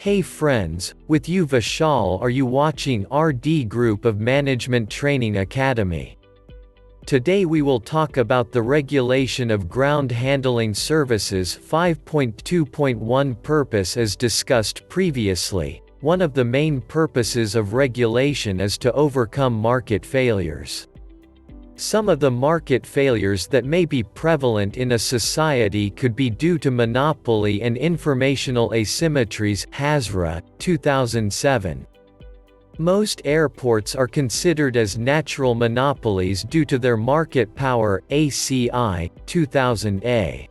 Hey friends, with you Vishal. Are you watching RD Group of Management Training Academy? Today we will talk about the regulation of ground handling services 5.2.1 purpose. As discussed previously, one of the main purposes of regulation is to overcome market failures. Some of the market failures that may be prevalent in a society could be due to monopoly and informational asymmetries. Hazra, 2007. Most airports are considered as natural monopolies due to their market power. ACI, 2000A.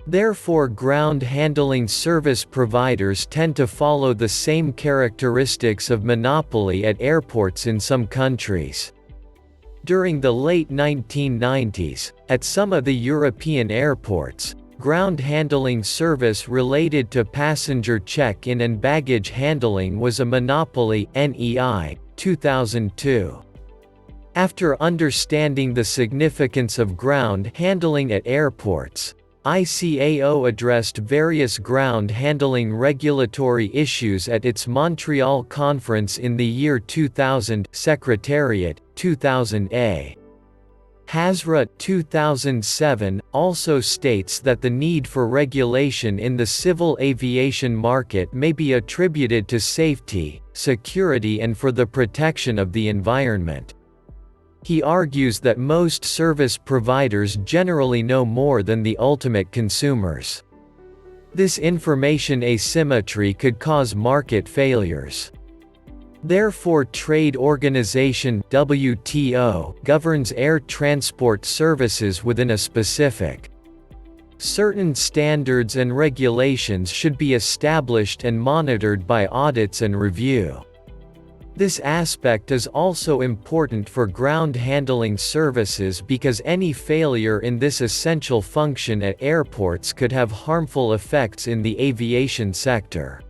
Therefore, ground handling service providers tend to follow the same characteristics of monopoly at airports in some countries. During the late 1990s, at some of the European airports, ground handling service related to passenger check-in and baggage handling was a monopoly. NEI, 2002. After understanding the significance of ground handling at airports, ICAO addressed various ground handling regulatory issues at its Montreal conference in the year 2000. Secretariat, 2000A. Hazra, 2007, also states that the need for regulation in the civil aviation market may be attributed to safety, security and for the protection of the environment. He argues that most service providers generally know more than the ultimate consumers. This information asymmetry could cause market failures. Therefore, Trade Organization (WTO) governs air transport services within a specific. Certain standards and regulations should be established and monitored by audits and review. This aspect is also important for ground handling services because any failure in this essential function at airports could have harmful effects in the aviation sector.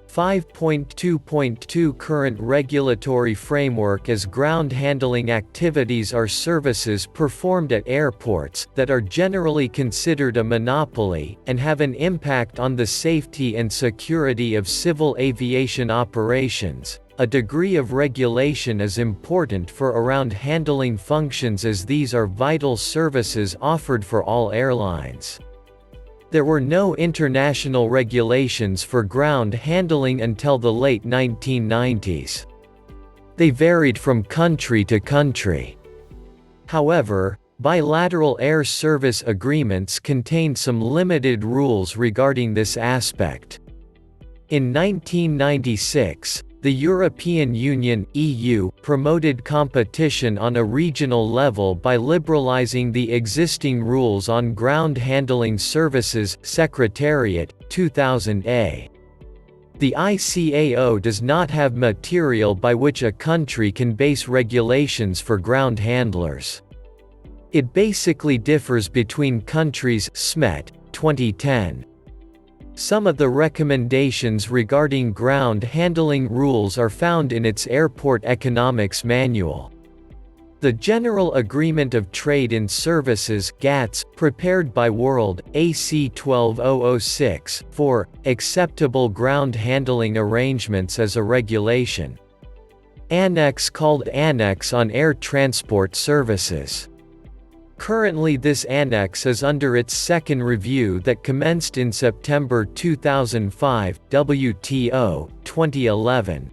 5.2.2 Current regulatory framework. As ground handling activities are services performed at airports that are generally considered a monopoly, and have an impact on the safety and security of civil aviation operations, a degree of regulation is important for around handling functions as these are vital services offered for all airlines. There were no international regulations for ground handling until the late 1990s. They varied from country to country. However, bilateral air service agreements contained some limited rules regarding this aspect. In 1996, the European Union (EU) promoted competition on a regional level by liberalizing the existing rules on ground handling services. Secretariat, 2000A. The ICAO does not have material by which a country can base regulations for ground handlers. It basically differs between countries. SMET, 2010. Some of the recommendations regarding ground handling rules are found in its Airport Economics Manual. The General Agreement of Trade in Services (GATS), prepared by World, AC 12006, for acceptable ground handling arrangements as a regulation. Annex called Annex on Air Transport Services. Currently this annex is under its second review that commenced in September 2005, WTO, 2011.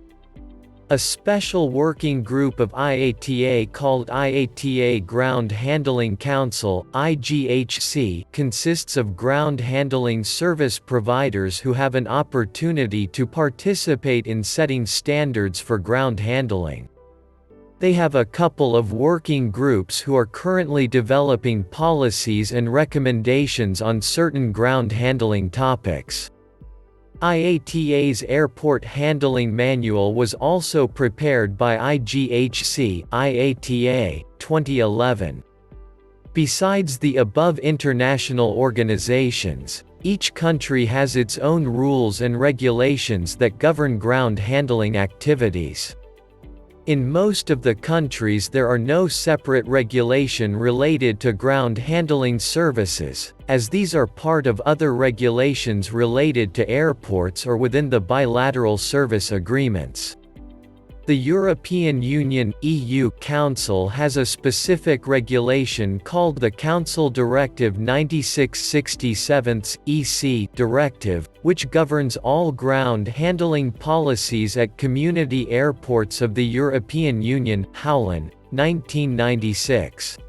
A special working group of IATA called IATA Ground Handling Council (IGHC) consists of ground handling service providers who have an opportunity to participate in setting standards for ground handling. They have a couple of working groups who are currently developing policies and recommendations on certain ground handling topics. IATA's Airport Handling Manual was also prepared by IGHC IATA, 2011. Besides the above international organizations, each country has its own rules and regulations that govern ground handling activities. In most of the countries there are no separate regulation related to ground handling services, as these are part of other regulations related to airports or within the bilateral service agreements. The European Union (EU) Council has a specific regulation called the Council Directive 96/67/EC Directive, which governs all ground handling policies at community airports of the European Union Howland, 1996.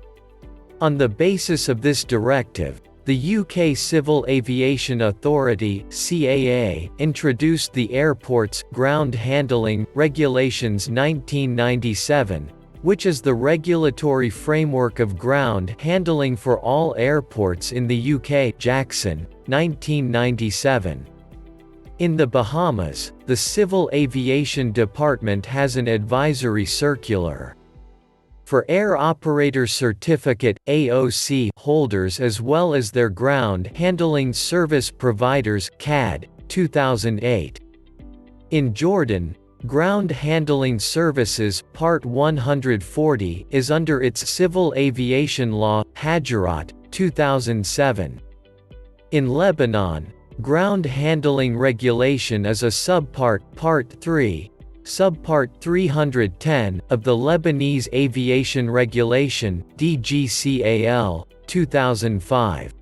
On the basis of this directive, the UK Civil Aviation Authority (CAA) introduced the Airports Ground Handling Regulations 1997, which is the regulatory framework of ground handling for all airports in the UK. Jackson, 1997. In the Bahamas, the Civil Aviation Department has an advisory circular for Air Operator Certificate (AOC) holders as well as their ground handling service providers (CAD), 2008. In Jordan, Ground Handling Services Part 140 is under its Civil Aviation Law, Hajarat, 2007. In Lebanon, Ground Handling Regulation is a subpart, Part 3, Subpart 310, of the Lebanese Aviation Regulation, DGCAL, 2005.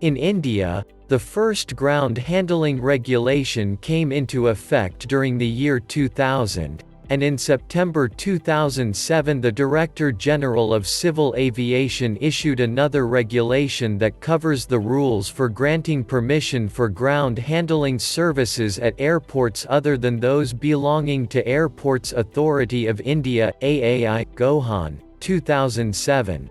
In India, the first ground handling regulation came into effect during the year 2000, and in September 2007 the Director General of Civil Aviation issued another regulation that covers the rules for granting permission for ground handling services at airports other than those belonging to Airports Authority of India (AAI), Gohan, 2007.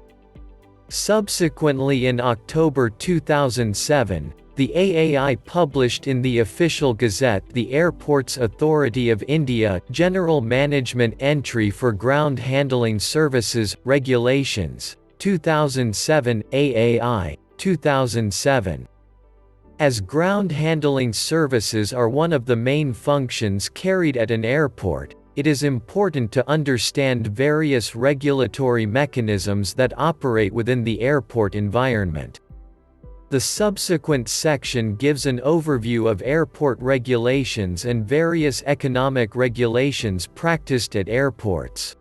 Subsequently in October 2007, the AAI published in the official gazette the Airports Authority of India General Management Entry for Ground Handling Services, Regulations, 2007, AAI, 2007. As ground handling services are one of the main functions carried at an airport, it is important to understand various regulatory mechanisms that operate within the airport environment. The subsequent section gives an overview of airport regulations and various economic regulations practiced at airports.